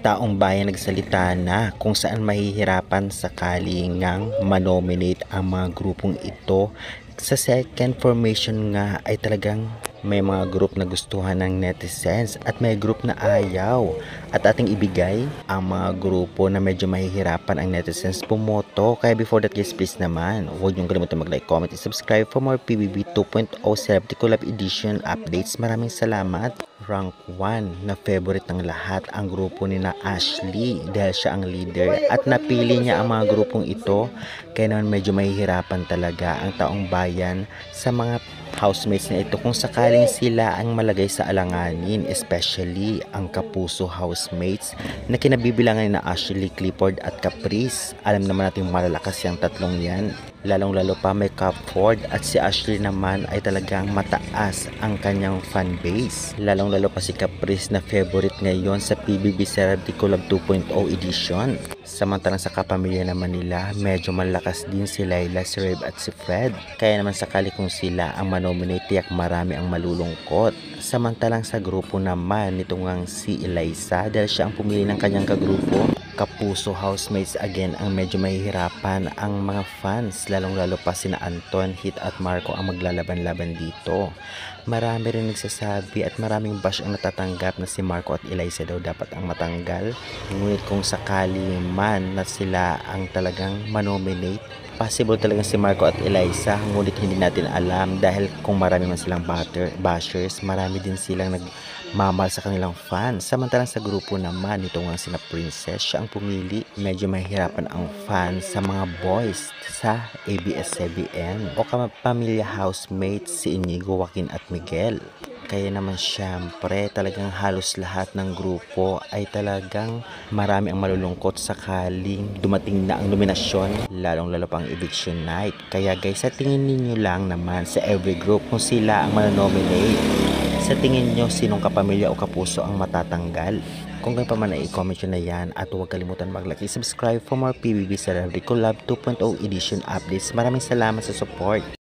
taong bayan nagsalita na kung saan mahihirapan sakali ngang manominate ang mga grupong ito. Sa second formation nga ay talagang may mga group na gustuhan ng netizens at may group na ayaw. At ating ibigay ang mga grupo na medyo mahihirapan ang netizens pumoto. Kaya before that guys, please naman, huwag niyong kalimutan mag-like, comment, and subscribe for more PBB 2.0 Celebrity Collab Edition updates. Maraming salamat. Rank 1 na favorite ng lahat ang grupo ni na Ashley dahil siya ang leader at napili niya ang mga grupong ito, kaya naman medyo mahihirapan talaga ang taong bayan sa mga housemates na ito kung sakaling sila ang malagay sa alanganin, especially ang Kapuso housemates na kinabibilangan na Ashley, Clifford at Caprice. Alam naman natin malalakas yung tatlong yan, lalong-lalo pa may Capford at si Ashley naman ay talagang mataas ang kanyang fanbase. Lalong-lalo pa si Caprice na favorite ngayon sa PBB Celebrity Collab 2.0 edition. Samantalang sa kapamilya naman nila, medyo malakas din si Laila, si Reb at si Fred. Kaya naman sakali kung sila ang manominate, tiyak marami ang malulungkot. Samantalang sa grupo naman nitong ang si Eliza dahil siya ang pumili ng kanyang kagrupo. Kapuso housemates again ang medyo mahihirapan ang mga fans, lalong-lalo pa sina Anton, Hit at Marco ang maglalaban-laban dito. Marami rin nagsasabi at maraming bash ang natatanggap na si Marco at Eliza daw dapat ang matanggal. Ngunit kung sakali man na sila ang talagang manominate, possible talaga si Marco at Eliza, ngunit hindi natin alam dahil kung marami man silang bashers, marami din silang nagmamahal sa kanilang fans. Samantalang sa grupo naman, ito nga sina Princess, siya ang pumili. Medyo mahirapan ang fans sa mga boys sa ABS-CBN o kapamilya housemates si Inigo, Joaquin at Miguel. Kaya naman syempre talagang halos lahat ng grupo ay talagang marami ang malulungkot sakaling dumating na ang nominasyon, lalong-lalo pang eviction night. Kaya guys, sa tingin ninyo lang naman sa every group kung sila ang manonominate, sa tingin nyo sinong kapamilya o kapuso ang matatanggal? Kung kayo pa man ay i-comment nyo na yan at huwag kalimutan mag-like, subscribe for more PBB Celebrity Collab 2.0 edition updates. Maraming salamat sa support.